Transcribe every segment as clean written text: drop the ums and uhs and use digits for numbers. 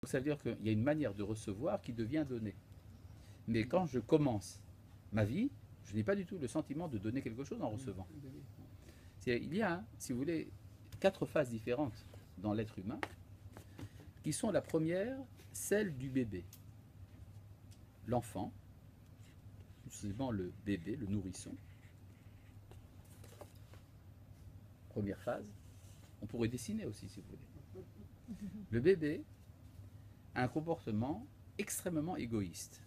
ça veut dire qu'il y a une manière de recevoir qui devient donner. Mais quand je commence ma vie, je n'ai pas du tout le sentiment de donner quelque chose en recevant. Il y a, si vous voulez, 4 phases différentes dans l'être humain, qui sont la première, celle du bébé. L'enfant, souvent le bébé, le nourrisson. Première phase. On pourrait dessiner aussi, si vous voulez. Le bébé a un comportement extrêmement égoïste.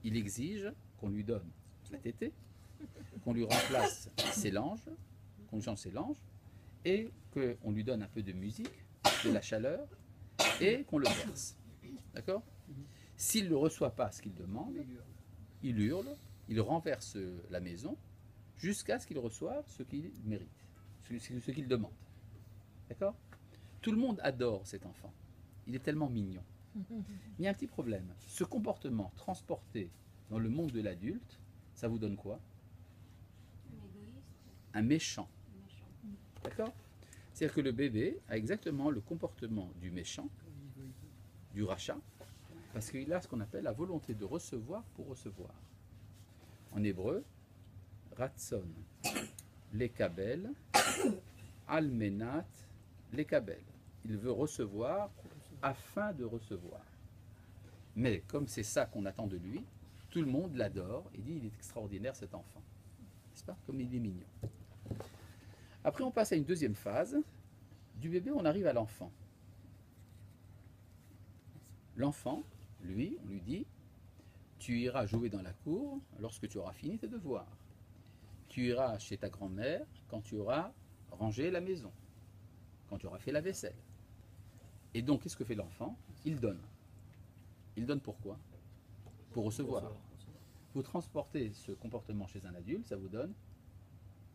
Il exige qu'on lui donne la tétée, qu'on lui remplace ses langes, qu'on change ses langes, et qu'on lui donne un peu de musique, de la chaleur, et qu'on le berce. D'accord? S'il ne reçoit pas ce qu'il demande, il hurle, il renverse la maison, jusqu'à ce qu'il reçoive ce qu'il mérite, ce qu'il demande. D'accord? Tout le monde adore cet enfant. Il est tellement mignon. Mais il y a un petit problème. Ce comportement transporté dans le monde de l'adulte, ça vous donne quoi? Un méchant. D'accord? C'est-à-dire que le bébé a exactement le comportement du méchant, du rachat, parce qu'il a ce qu'on appelle la volonté de recevoir pour recevoir. En hébreu, ratson, lekabel, almenat, lekabel. Il veut recevoir afin de recevoir. Mais comme c'est ça qu'on attend de lui, tout le monde l'adore et dit il est extraordinaire cet enfant. N'est-ce pas? Comme il est mignon. Après on passe à une deuxième phase. Du bébé on arrive à l'enfant. L'enfant, lui, on lui dit tu iras jouer dans la cour lorsque tu auras fini tes devoirs. Tu iras chez ta grand-mère quand tu auras rangé la maison, quand tu auras fait la vaisselle. Et donc, qu'est-ce que fait l'enfant? Il donne. Il donne pourquoi? Pour recevoir. Vous transportez ce comportement chez un adulte, ça vous donne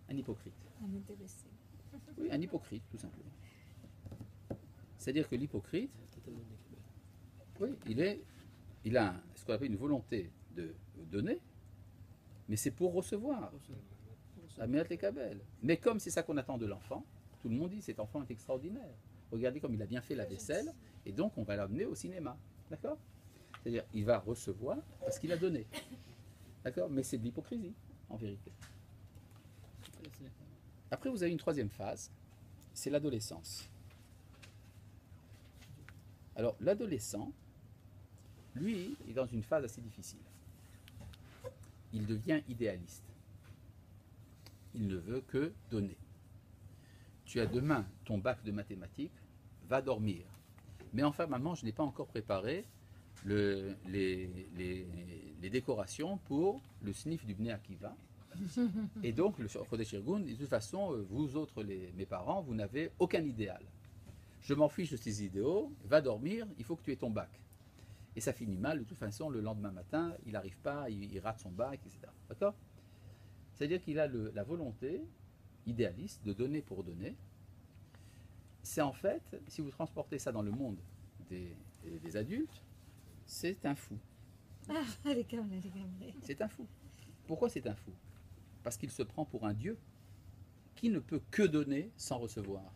un hypocrite. Un intéressé. Oui, un hypocrite, tout simplement. C'est-à-dire que l'hypocrite, oui, il a ce qu'on appelle une volonté de donner, mais c'est pour recevoir. Amenat les kabel. Mais comme c'est ça qu'on attend de l'enfant, tout le monde dit cet enfant est extraordinaire. Regardez comme il a bien fait la vaisselle, et donc on va l'amener au cinéma. D'accord? C'est-à-dire, il va recevoir parce qu'il a donné. D'accord? Mais c'est de l'hypocrisie, en vérité. Après, vous avez une troisième phase, c'est l'adolescence. Alors, l'adolescent, lui, est dans une phase assez difficile. Il devient idéaliste. Il ne veut que donner. Tu as demain ton bac de mathématiques, va dormir. Mais enfin, maman, je n'ai pas encore préparé les décorations pour le sniff du Bnei Akiva. Et donc, le Chodesh Irgun dit de toute façon, vous autres, mes parents, vous n'avez aucun idéal. Je m'en fiche de ces idéaux, va dormir, il faut que tu aies ton bac. Et ça finit mal, de toute façon, le lendemain matin, il n'arrive pas, il rate son bac, etc. D'accord? C'est-à-dire qu'il a la volonté idéaliste de donner pour donner. C'est en fait, si vous transportez ça dans le monde des adultes, c'est un fou. Ah, les caméras, les caméras. C'est un fou. Pourquoi c'est un fou? Parce qu'il se prend pour un dieu qui ne peut que donner sans recevoir.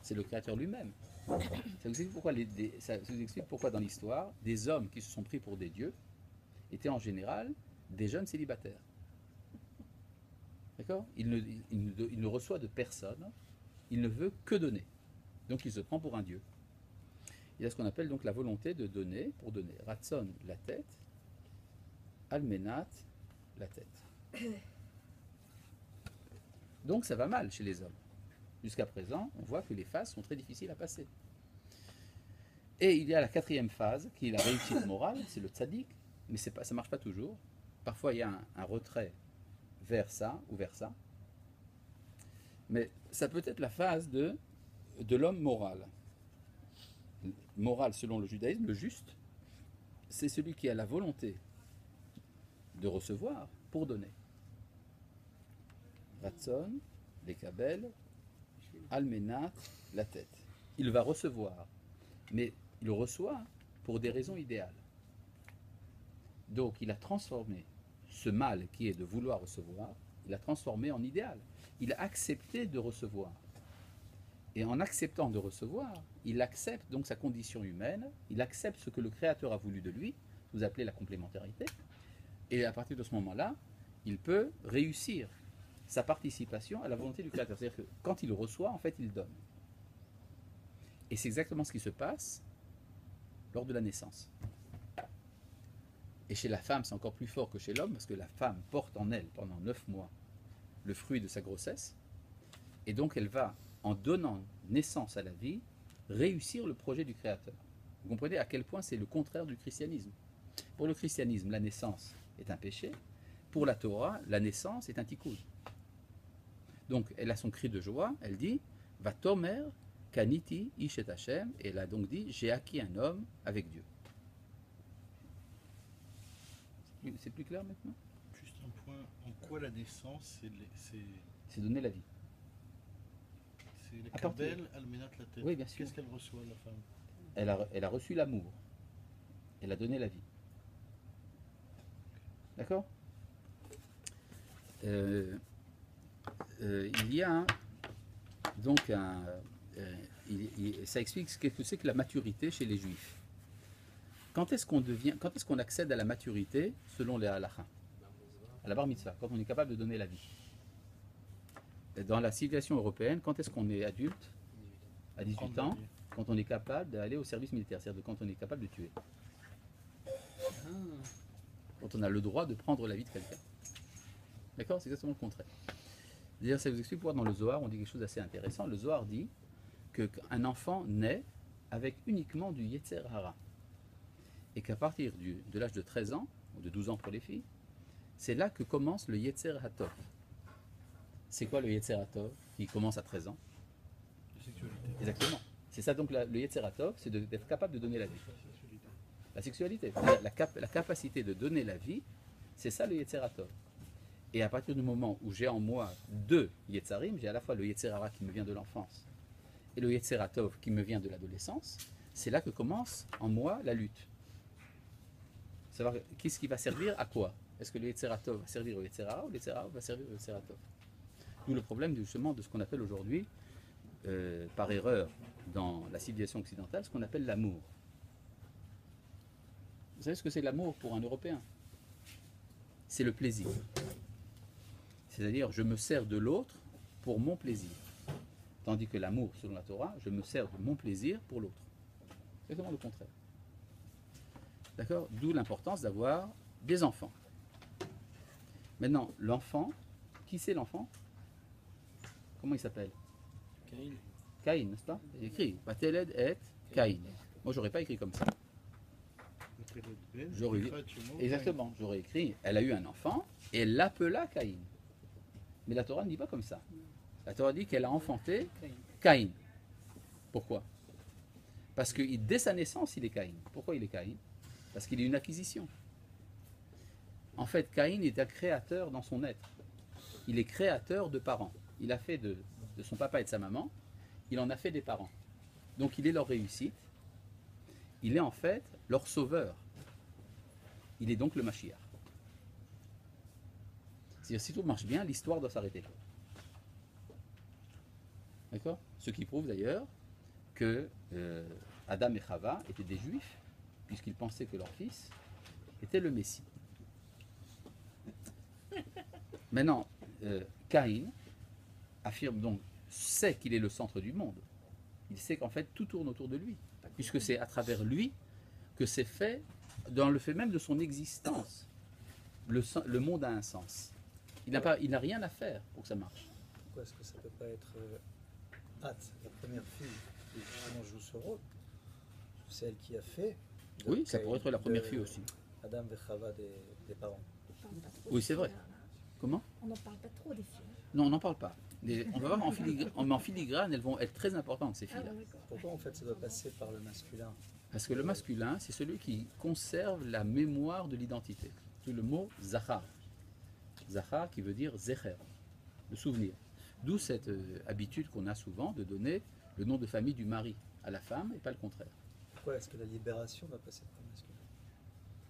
C'est le Créateur lui-même. Ça vous explique pourquoi, ça vous explique pourquoi dans l'histoire, des hommes qui se sont pris pour des dieux étaient en général des jeunes célibataires. D'accord? Il ne reçoit de personne, il ne veut que donner. Donc il se prend pour un dieu. Il y a ce qu'on appelle donc la volonté de donner pour donner. Ratson, la tête, almenat, la tête. Donc ça va mal chez les hommes. Jusqu'à présent, on voit que les phases sont très difficiles à passer. Et il y a la quatrième phase, qui est la réussite morale, c'est le tzaddik, mais ça ne marche pas toujours. Parfois, il y a un retrait vers ça ou vers ça. Mais ça peut être la phase de l'homme moral. Moral, selon le judaïsme, le juste, c'est celui qui a la volonté de recevoir pour donner. Ratson, les kabel, almenat, la tête. Il va recevoir, mais il reçoit pour des raisons idéales. Donc il a transformé ce mal qui est de vouloir recevoir, il a transformé en idéal. Il a accepté de recevoir. Et en acceptant de recevoir, il accepte donc sa condition humaine, il accepte ce que le Créateur a voulu de lui, vous appelez la complémentarité, et à partir de ce moment-là, il peut réussir sa participation à la volonté du Créateur. C'est-à-dire que quand il reçoit, en fait, il donne. Et c'est exactement ce qui se passe lors de la naissance. Et chez la femme, c'est encore plus fort que chez l'homme, parce que la femme porte en elle, pendant 9 mois, le fruit de sa grossesse, et donc elle va, en donnant naissance à la vie, réussir le projet du Créateur. Vous comprenez à quel point c'est le contraire du christianisme. Pour le christianisme, la naissance est un péché. Pour la Torah, la naissance est un tikkun. Donc elle a son cri de joie, elle dit « Va tomer kaniti ish et Hashem » et elle a donc dit « J'ai acquis un homme avec Dieu ». C'est plus clair maintenant? Juste un point, en quoi la naissance, C'est donner la vie. c'est le À partir- kabel almenat la tête. Oui, bien sûr. Qu'est-ce qu'elle reçoit, la femme? Elle a reçu l'amour. Elle a donné la vie. D'accord? Il y a donc ça explique ce que c'est que la maturité chez les juifs. Quand est-ce qu'on accède à la maturité selon les halakha? À la bar mitzvah, quand on est capable de donner la vie. Dans la civilisation européenne, quand est-ce qu'on est adulte? À 18 ans, quand on est capable d'aller au service militaire, c'est-à-dire quand on est capable de tuer. Quand on a le droit de prendre la vie de quelqu'un. D'accord? C'est exactement le contraire. D'ailleurs, ça vous explique pourquoi dans le Zohar, on dit quelque chose d'assez intéressant. Le Zohar dit qu'un enfant naît avec uniquement du Yetzer Hara. Et qu'à partir de l'âge de 13 ans, ou de 12 ans pour les filles, c'est là que commence le Yetzer Hatov. C'est quoi le Yetzer Hatov qui commence à 13 ans? La sexualité. Exactement. C'est ça donc le Yetzer Hatov, c'est d'être capable de donner la vie. La sexualité, la capacité de donner la vie, c'est ça le Yetzer Hatov. Et à partir du moment où j'ai en moi deux Yetzarim, j'ai à la fois le Yetzer Hara qui me vient de l'enfance et le Yetzer Hatov qui me vient de l'adolescence, c'est là que commence en moi la lutte. Savoir qu'est-ce qui va servir à quoi? Est-ce que le Yetzer Hatov va servir au Yetzer Hara ou le Yetzer Hara va servir au Yetzer Hatov? D'où le problème justement de ce qu'on appelle aujourd'hui, par erreur, dans la civilisation occidentale, ce qu'on appelle l'amour. Vous savez ce que c'est l'amour pour un Européen? C'est le plaisir. C'est-à-dire, je me sers de l'autre pour mon plaisir. Tandis que l'amour, selon la Torah, je me sers de mon plaisir pour l'autre. C'est exactement le contraire. D'accord? D'où l'importance d'avoir des enfants. Maintenant, l'enfant, qui c'est l'enfant? Comment il s'appelle? Caïn. Caïn, n'est-ce pas? Il écrit Vateled et Caïn. Moi, j'aurais pas écrit comme ça. J'aurais dit- Exactement, j'aurais écrit elle a eu un enfant et elle l'appela Caïn. Mais la Torah ne dit pas comme ça. La Torah dit qu'elle a enfanté Caïn. Pourquoi? Parce que dès sa naissance, il est Caïn. Pourquoi il est Caïn? Parce qu'il est une acquisition. En fait, Caïn est un créateur dans son être. Il est créateur de parents. Il a fait de son papa et de sa maman, il en a fait des parents. Donc il est leur réussite. Il est en fait leur sauveur. Il est donc le Mashiach. C'est-à-dire, si tout marche bien, l'histoire doit s'arrêter là. D'accord? Ce qui prouve d'ailleurs que Adam et Chava étaient des juifs, puisqu'ils pensaient que leur fils était le Messie. Maintenant, Caïn affirme donc, sait qu'il est le centre du monde. Il sait qu'en fait tout tourne autour de lui, puisque c'est à travers lui que c'est fait, dans le fait même de son existence, le monde a un sens. Il n'a rien à faire pour que ça marche. Pourquoi est-ce que ça ne peut pas être Hat, la première fille, qui justement joue ce rôle? C'est elle qui a fait. de Oui, ça Caïn, pourrait être la première de fille aussi. Adam et Chava des parents. On parle pas trop Oui, des c'est vrai. filles, là. Comment? On n'en parle pas trop des filles. Non, on n'en parle pas. On va voir en filigrane, elles vont être très importantes, ces Ah, filles-là. bon, d'accord. Pourquoi en fait ça doit passer par le masculin? Parce que le masculin, c'est celui qui conserve la mémoire de l'identité. C'est le mot Zachar. Zachar qui veut dire Zecher, le souvenir. D'où cette habitude qu'on a souvent de donner le nom de famille du mari à la femme et pas le contraire. Pourquoi est-ce que la libération va passer par le masculin?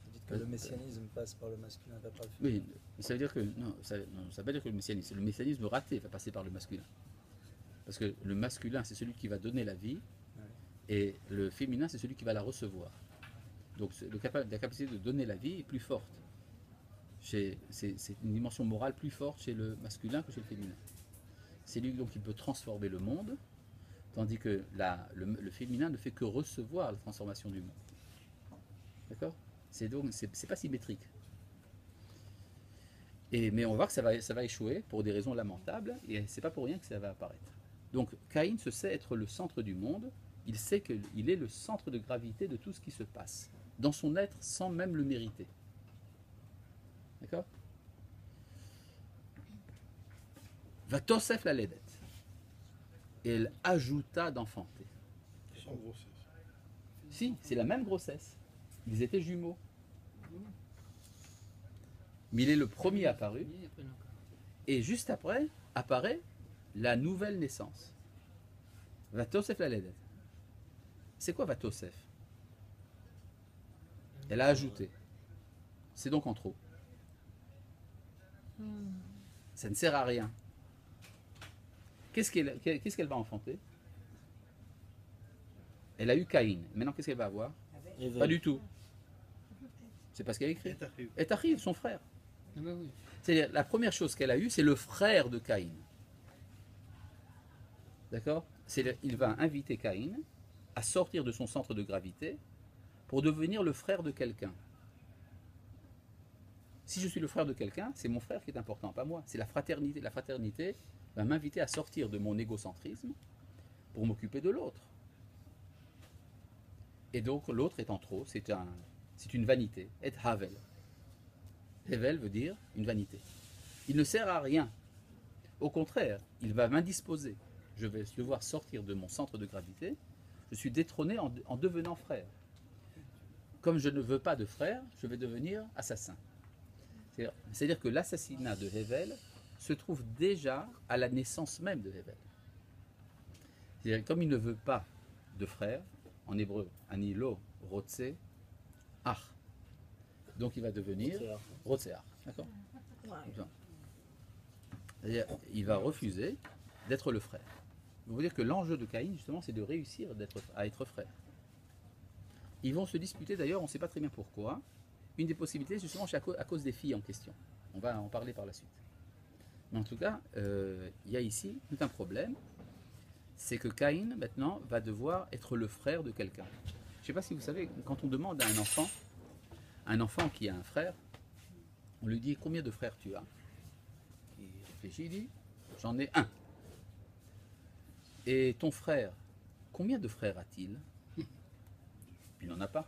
Vous dites que le messianisme passe par le masculin, pas par le féminin. Oui, ça veut dire que. Non, ça veut pas dire que le messianisme raté va passer par le masculin. Parce que le masculin, c'est celui qui va donner la vie, Ouais. et le féminin, c'est celui qui va la recevoir. Donc la capacité de donner la vie est plus forte. C'est une dimension morale plus forte chez le masculin que chez le féminin. C'est lui donc qui peut transformer le monde, tandis que le féminin ne fait que recevoir la transformation du monde. D'accord? C'est pas symétrique. Mais on va voir que ça va échouer pour des raisons lamentables, et c'est pas pour rien que ça va apparaître. Donc Caïn se sait être le centre du monde, il sait qu'il est le centre de gravité de tout ce qui se passe, dans son être sans même le mériter. D'accord? Va Tosef la Ledet. Et elle ajouta d'enfanter. Sans grossesse. Si, c'est la même grossesse. Ils étaient jumeaux. Mais il est le premier apparu. Et juste après, apparaît la nouvelle naissance. Vatosef la Ledet. C'est quoi Vatosef? Elle a ajouté. C'est donc en trop. Ça ne sert à rien. Qu'est-ce qu'elle va enfanter? Elle a eu Caïn. Maintenant, qu'est-ce qu'elle va avoir? Pas du tout. C'est pas ce qu'elle a écrit. Et t'arrive, son frère. Ah bah oui. C'est-à-dire, la première chose qu'elle a eue, c'est le frère de Caïn. D'accord? Il va inviter Caïn à sortir de son centre de gravité pour devenir le frère de quelqu'un. Si je suis le frère de quelqu'un, c'est mon frère qui est important, pas moi. C'est la fraternité. La fraternité va m'inviter à sortir de mon égocentrisme pour m'occuper de l'autre. Et donc l'autre est en trop, c'est une vanité. Et Havel. Hevel veut dire une vanité. Il ne sert à rien. Au contraire, il va m'indisposer. Je vais devoir sortir de mon centre de gravité. Je suis détrôné en devenant frère. Comme je ne veux pas de frère, je vais devenir assassin. C'est-à-dire que l'assassinat de Hevel se trouve déjà à la naissance même de Hevel. C'est-à-dire, comme il ne veut pas de frère, en hébreu, Anilo, Rotse, Ach. Donc il va devenir Rotseach. D'accord? C'est-à-dire, il va refuser d'être le frère. Vous voulez dire que l'enjeu de Caïn, justement, c'est de réussir à être frère. Ils vont se disputer, d'ailleurs, on ne sait pas très bien pourquoi. Une des possibilités, justement, c'est à cause des filles en question. On va en parler par la suite. Mais en tout cas, il y a ici tout un problème. C'est que Caïn, maintenant, va devoir être le frère de quelqu'un. Je ne sais pas si vous savez, quand on demande à un enfant qui a un frère, on lui dit combien de frères tu as? Il réfléchit, il dit j'en ai un. Et ton frère, combien de frères a-t-il? Il n'en a pas.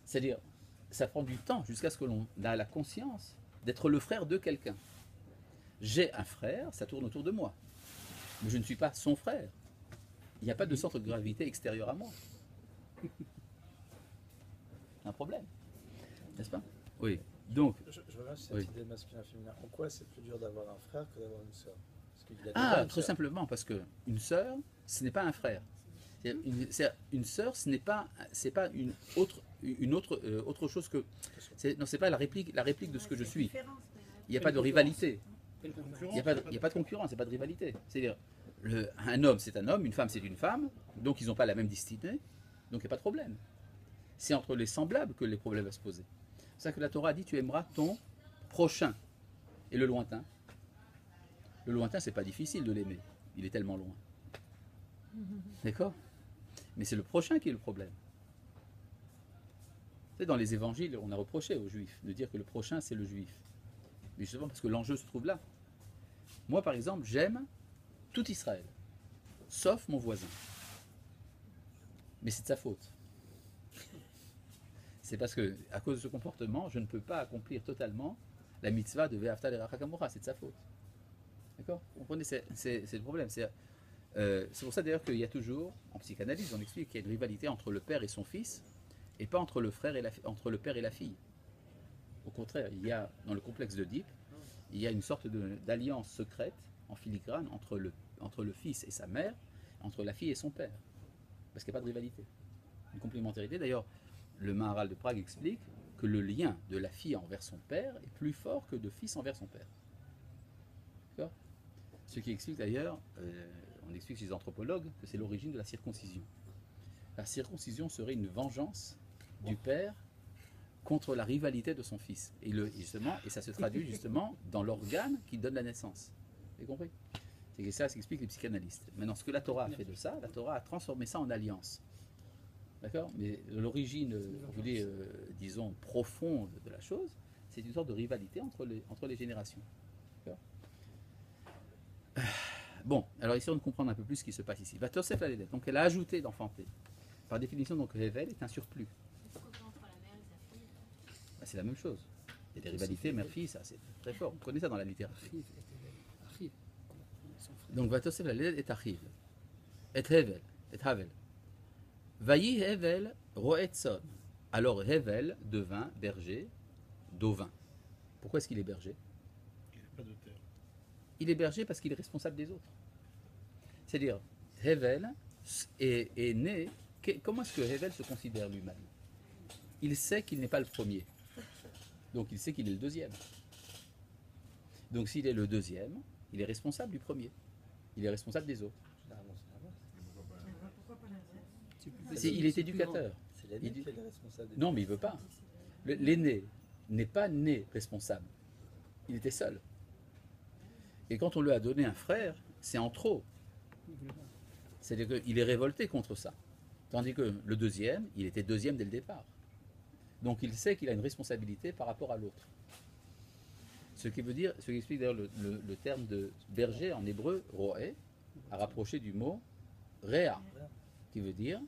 C'est-à-dire, ça prend du temps jusqu'à ce que l'on ait la conscience d'être le frère de quelqu'un. J'ai un frère, ça tourne autour de moi. Mais je ne suis pas son frère. Il n'y a pas de centre de gravité extérieur à moi. Un problème. N'est-ce pas? Oui. Donc. Je reviens sur cette idée masculin-féminin. En quoi c'est plus dur d'avoir un frère que d'avoir une sœur? Très simplement, parce qu'une sœur, ce n'est pas un frère. Une sœur, ce n'est pas, autre chose que. Non, c'est pas la réplique de ce que je suis. Il n'y a pas de rivalité. Il n'y a pas de concurrence, il n'y a pas de rivalité. C'est-à-dire, un homme, c'est un homme, une femme, c'est une femme, donc ils n'ont pas la même destinée, donc il n'y a pas de problème. C'est entre les semblables que les problèmes vont se poser. C'est ça que la Torah dit, tu aimeras ton prochain. Et le lointain? Le lointain, c'est pas difficile de l'aimer. Il est tellement loin. D'accord? Mais c'est le prochain qui est le problème. Tu sais, dans les évangiles, on a reproché aux juifs de dire que le prochain, c'est le juif. Mais justement parce que l'enjeu se trouve là. Moi, par exemple, j'aime tout Israël, sauf mon voisin. Mais c'est de sa faute. C'est parce que, à cause de ce comportement, je ne peux pas accomplir totalement la mitzvah de Ve'afta l'erecha kamocha. C'est de sa faute. D'accord? Vous comprenez? C'est le problème. C'est pour ça d'ailleurs qu'il y a toujours, en psychanalyse, on explique qu'il y a une rivalité entre le père et son fils, et pas entre le père et la fille. Au contraire, il y a, dans le complexe d'Oedipe, il y a une sorte d'alliance secrète, en filigrane, entre le fils et sa mère, entre la fille et son père. Parce qu'il n'y a pas de rivalité. Une complémentarité. D'ailleurs, le Maharal de Prague explique que le lien de la fille envers son père est plus fort que de fils envers son père. D'accord? Ce qui explique d'ailleurs, on explique chez les anthropologues que c'est l'origine de la circoncision. La circoncision serait une vengeance du père contre la rivalité de son fils. Et ça se traduit justement dans l'organe qui donne la naissance. Vous avez compris? C'est ça qu'expliquent les psychanalystes. Maintenant, ce que la Torah a fait de ça, la Torah a transformé ça en alliance. D'accord? Mais l'origine, disons, profonde de la chose, c'est une sorte de rivalité entre les générations. D'accord? Bon, alors essayons de comprendre un peu plus ce qui se passe ici. Vatosef la Ledet, donc elle a ajouté d'enfanter. Par définition, donc Rével est un surplus. Pourquoi entre la mère et sa fille? C'est la même chose. Il y a des rivalités mère-fille, ça c'est très fort. On connaît ça dans la littérature. Donc Vatosef la Ledet est Achiv. Et Rével. Et Havel. Vayi Hevel Roetson. Alors Hevel devint berger d'ovin. Pourquoi est-ce qu'il est berger? Il n'a pas de terre. Il est berger parce qu'il est responsable des autres. C'est-à-dire, Hevel est né. Comment est-ce que Hevel se considère lui-même? Il sait qu'il n'est pas le premier. Donc il sait qu'il est le deuxième. Donc s'il est le deuxième, il est responsable du premier. Il est responsable des autres. Généralement, c'est l'inverse. Pourquoi pas l'inverse? Il est éducateur. C'est l'aîné qui est le responsable des Non, mais il ne veut pas. L'aîné n'est pas né responsable. Il était seul. Et quand on lui a donné un frère, c'est en trop. C'est-à-dire qu'il est révolté contre ça. Tandis que le deuxième, il était deuxième dès le départ. Donc il sait qu'il a une responsabilité par rapport à l'autre. Ce qui explique d'ailleurs le terme de berger en hébreu, roé, à rapprocher du mot réa, qui veut dire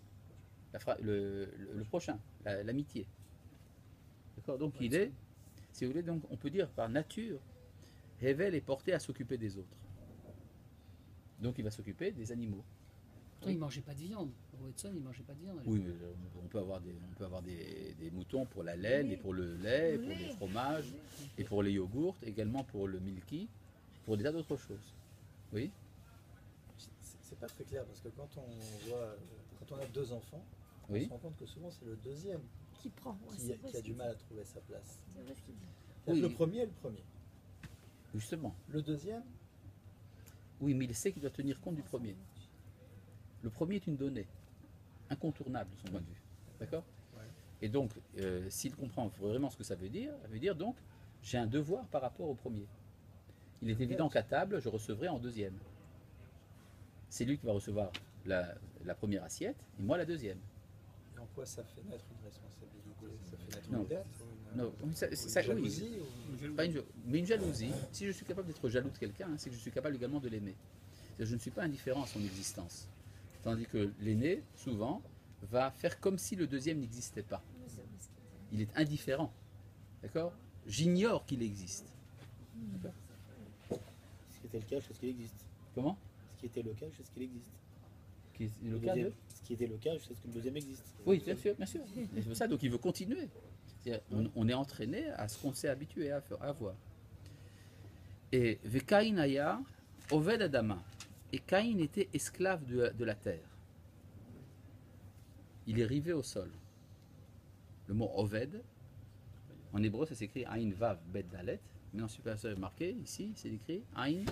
le prochain, l'amitié. D'accord? Donc il est, si vous voulez, donc on peut dire par nature, Hevel est porté à s'occuper des autres. Donc il va s'occuper des animaux. Pourtant, il ne mangeait pas de viande. Roetson, il ne mangeait pas de viande. Oui, mais on peut avoir des moutons pour la laine et pour le lait, pour les fromages et pour les yogourts, également pour le milky, pour des tas d'autres choses. Oui? C'est pas très clair parce que quand on a deux enfants, on Oui. se rend compte que souvent c'est le deuxième Qui prend? Ouais, qui c'est vrai a ce du qu'il mal à dit. trouver sa place. C'est vrai ce qu'il dit. Oui. Le premier est le premier. Justement. Le deuxième, Oui, mais il sait qu'il doit tenir compte du premier. Le premier est une donnée incontournable de son point de vue. D'accord? Ouais. Et donc, s'il comprend vraiment ce que ça veut dire donc, j'ai un devoir par rapport au premier. Il est évident qu'à table, je recevrai en deuxième. C'est lui qui va recevoir la première assiette et moi la deuxième. et en quoi ça fait naître une responsabilité? Ça fait naître Non. une dette ou Non, une oui, jalousie pas mais une jalousie. Si je suis capable d'être jaloux de quelqu'un, c'est que je suis capable également de l'aimer. C'est-à-dire, je ne suis pas indifférent à son existence. Tandis que l'aîné, souvent, va faire comme si le deuxième n'existait pas. Mais c'est vrai ce qu'il dit. Il est indifférent. D'accord? J'ignore qu'il existe. Ce qui était le cas, je sais ce qu'il existe. Comment? Ce qui était le cas, je sais ce qu'il existe. Qui est le cas de... deuxième, ce qui était le cas, je sais ce que le deuxième existe. Oui, bien sûr, bien sûr. Et c'est pour ça, donc il veut continuer. C'est-à-dire, on est entraîné à ce qu'on s'est habitué à voir. Et Vekaïn Aya, Oved Adama. Et Caïn était esclave de la terre. Il est rivé au sol. Le mot Oved, en hébreu, ça s'écrit Aïn Vav Bet Dalet. Mais en supérieur marqué, ici, c'est écrit Aïn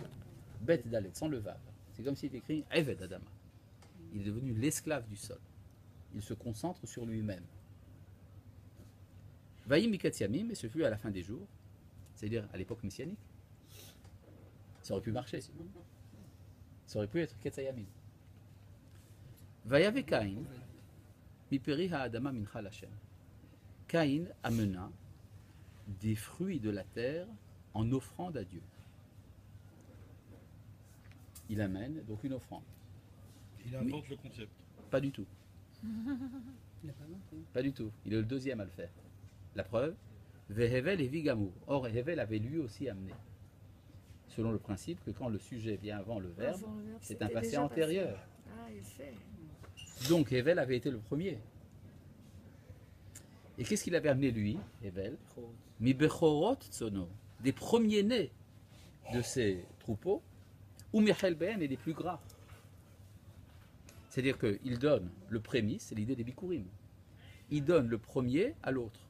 Bet Dalet, sans le Vav. C'est comme s'il était écrit Eved Adama. Il est devenu l'esclave du sol. Il se concentre sur lui-même. Vaïm Mikatiamim, et ce fut à la fin des jours, c'est-à-dire à l'époque messianique. Ça aurait pu marcher. Ça aurait pu être Ketzayamim. Vayave Caïn, Miperi Ha'adama Mincha Lashem. Caïn amena des fruits de la terre en offrande à Dieu. Il amène donc une offrande. Il invente le concept. Pas du tout. Il n'a pas montré. Pas du tout. Il est le deuxième à le faire. La preuve, Vehevel et Vigamou. Or, Hevel avait lui aussi amené. Selon le principe que quand le sujet vient avant le verbe, Avant le verbe, c'est c'était un passé déjà antérieur. Ah, il fait. Donc, Hevel avait été le premier. Et qu'est-ce qu'il avait amené lui, Hevel? Mi bechorot tsono, des premiers-nés de ses troupeaux, ou Michel Ben et des plus gras. C'est-à-dire qu'il donne le prémisse, c'est l'idée des bikurim. Il donne le premier à l'autre.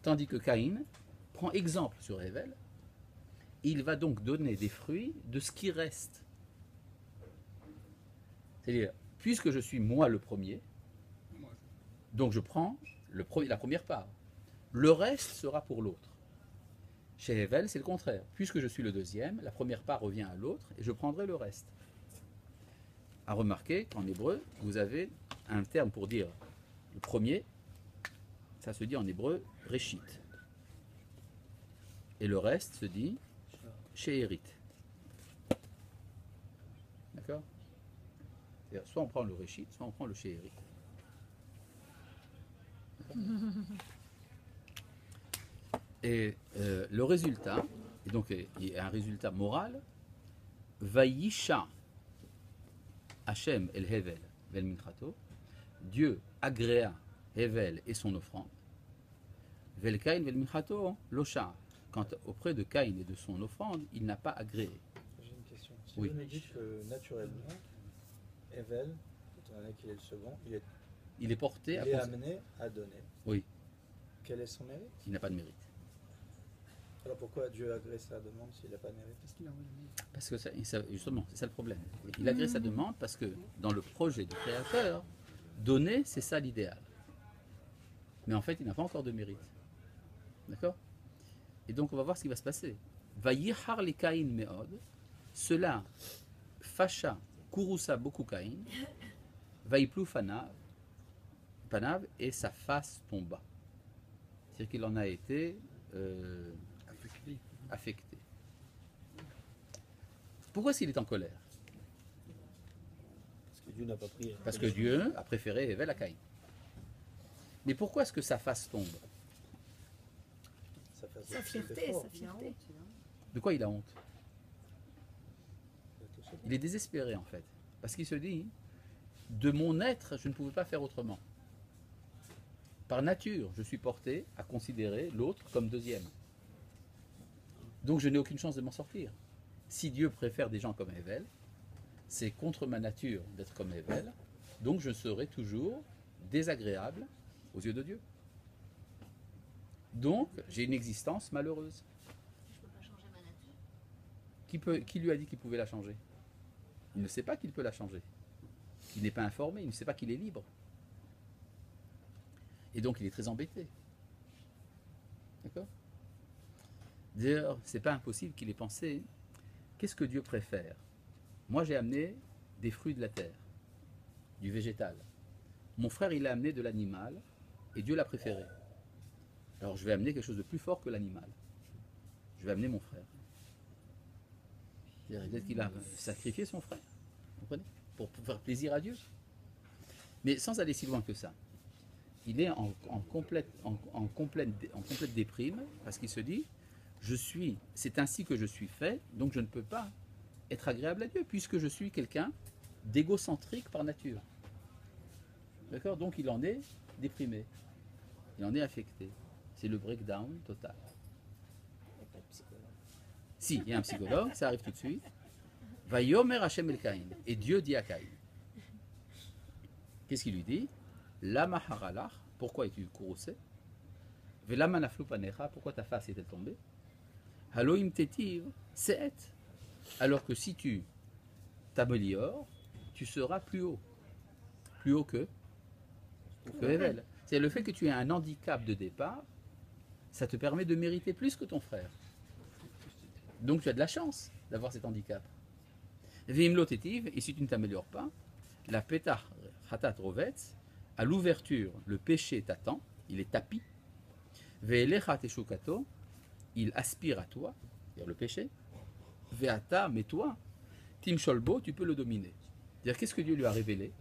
Tandis que Caïn prend exemple sur Hevel il va donc donner des fruits de ce qui reste. C'est-à-dire, puisque je suis moi le premier, donc je prends la première part. Le reste sera pour l'autre. Chez Hevel, c'est le contraire. Puisque je suis le deuxième, la première part revient à l'autre et je prendrai le reste. À remarquer qu'en hébreu, vous avez un terme pour dire le premier, ça se dit en hébreu Réchit. Et le reste se dit She'erit. D'accord? C'est-à-dire, soit on prend le Réchit, soit on prend le She'erit. Et le résultat, et donc il y a un résultat moral, Vaïsha Hachem el Hevel vel minchato, Dieu agréa Hevel et son offrande, vel Kain vel minchato losha, quand auprès de Kain et de son offrande, il n'a pas agréé. J'ai une question. Si Oui. vous nous dites que naturellement, Evel, étant donné qu'il est le second, Il est porté à il est cons- amené à donner. Oui, Quel est son mérite? il n'a pas de mérite. Alors pourquoi Dieu agrée sa demande s'il n'a pas de mérite? Parce qu'il a envoyé le mail. Parce que justement, c'est ça le problème. Il agrée sa demande parce que dans le projet du Créateur, donner, c'est ça l'idéal. Mais en fait, il n'a pas encore de mérite. D'accord? Et donc, on va voir ce qui va se passer. Vayihar le Kain meod, cela fâcha kurusa beaucoup Kain, vaiplu panav, et sa face tomba. C'est-à-dire qu'il en a été affecté. Pourquoi s'il est en colère? Parce que Dieu n'a pas pris. Parce que Dieu a préféré Hevel à Caïn. Mais pourquoi est-ce que sa face tombe? Ça fait Sa fierté, sa fierté. De quoi il a honte? Il est désespéré en fait. Parce qu'il se dit, de mon être, je ne pouvais pas faire autrement. Par nature, je suis porté à considérer l'autre comme deuxième. Donc je n'ai aucune chance de m'en sortir. Si Dieu préfère des gens comme Hevel, c'est contre ma nature d'être comme Hevel, donc je serai toujours désagréable aux yeux de Dieu. Donc j'ai une existence malheureuse. Je peux pas changer ma nature. Qui lui a dit qu'il pouvait la changer? Il ne sait pas qu'il peut la changer. Il n'est pas informé, il ne sait pas qu'il est libre. Et donc il est très embêté. D'accord? D'ailleurs, c'est pas impossible qu'il ait pensé, qu'est-ce que Dieu préfère? Moi j'ai amené des fruits de la terre, du végétal. Mon frère il a amené de l'animal, et Dieu l'a préféré. Alors je vais amener quelque chose de plus fort que l'animal. Je vais amener mon frère. Peut-être qu'il a sacrifié son frère, vous comprenez? Pour faire plaisir à Dieu. Mais sans aller si loin que ça. Il est en complète déprime, parce qu'il se dit, c'est ainsi que je suis fait, donc je ne peux pas être agréable à Dieu, puisque je suis quelqu'un d'égocentrique par nature. D'accord? Donc il en est déprimé. Il en est affecté. C'est le breakdown total. Si, il y a un psychologue, ça arrive tout de suite. Vayomer Hashem el Kain. Et Dieu dit à Caïn. Qu'est-ce qu'il lui dit? Lama haralach, pourquoi es-tu courroucé? Velama naflu panecha, pourquoi ta face est-elle tombée? Haloim tetiv, se'et. Alors que si tu t'améliores, tu seras plus haut. Plus haut que Hevel. C'est le fait que tu aies un handicap de départ, ça te permet de mériter plus que ton frère. Donc tu as de la chance d'avoir cet handicap. Vimlo tetiv, et si tu ne t'améliores pas, la petach hatat rovetz, à l'ouverture, le péché t'attend, il est tapi. Ve'elecha teshukato, il aspire à toi, c'est-à-dire le péché. Ve'ata, mais toi, tim sholbo, tu peux le dominer. C'est-à-dire qu'est-ce que Dieu lui a révélé?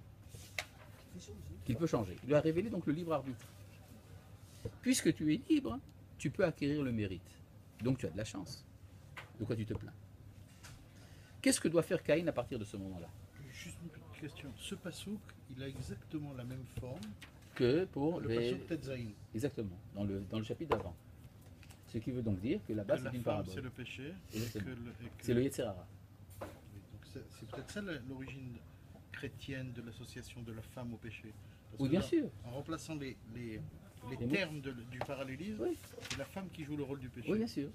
Qu'il peut changer. Il lui a révélé donc le libre arbitre. Puisque tu es libre, tu peux acquérir le mérite. Donc tu as de la chance. De quoi tu te plains? Qu'est-ce que doit faire Caïn à partir de ce moment-là? Juste une petite question. Ce pasouk, il a exactement la même forme Que pour que le les... pasouk Tetzaïn. Exactement, dans le chapitre d'avant. Ce qui veut donc dire que là-bas Que c'est la une femme, parabole. c'est le péché. Exactement. Et que- C'est le Yetzirara. Oui, donc c'est peut-être ça l'origine chrétienne de l'association de la femme au péché. Parce Oui, que bien là, sûr. En remplaçant les mots. termes du parallélisme, Oui. c'est la femme qui joue le rôle du péché. Oui, bien sûr.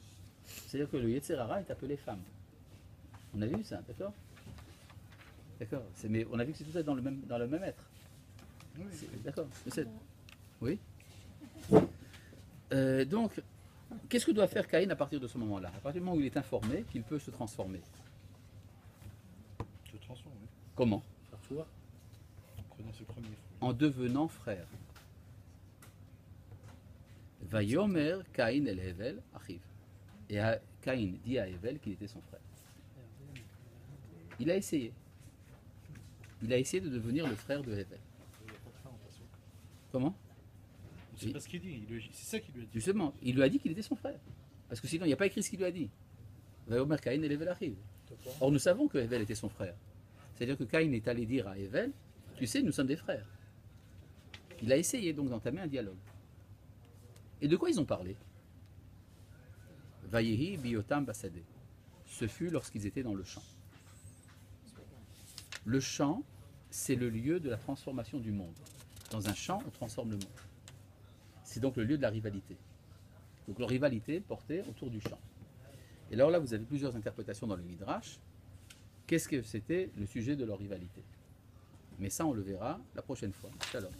C'est-à-dire que le Yetzer Hara est appelé femme. On a vu ça, d'accord? D'accord. Mais on a vu que c'est tout ça dans le même être. Oui. D'accord. Oui. Donc, qu'est-ce que doit faire Caïn à partir de ce moment-là? À partir du moment où il est informé qu'il peut se transformer. Se transforme, oui. Comment? Faire tout voir. En prenant ses premiers fruits. En devenant frère. Vayomer Caïn el Hevel achiv. Et Caïn dit à Hevel qu'il était son frère. Il a essayé. Il a essayé de devenir le frère de Hevel. Il n'y a pas de fin en passant. Comment? On ne sait pas ce qu'il dit. C'est ça qu'il lui a dit. Justement, il lui a dit qu'il était son frère. Parce que sinon, il n'y a pas écrit ce qu'il lui a dit. Vayomer Caïn el Hevel achiv. Or, nous savons que Hevel était son frère. C'est-à-dire que Caïn est allé dire à Hevel, tu sais, nous sommes des frères. Il a essayé donc d'entamer un dialogue. Et de quoi ils ont parlé? Vayehi biotam basade. Ce fut lorsqu'ils étaient dans le champ. Le champ, c'est le lieu de la transformation du monde. Dans un champ, on transforme le monde. C'est donc le lieu de la rivalité. Donc leur rivalité portait autour du champ. Et alors là, vous avez plusieurs interprétations dans le Midrash. Qu'est-ce que c'était le sujet de leur rivalité? Mais ça, on le verra la prochaine fois. Shalom.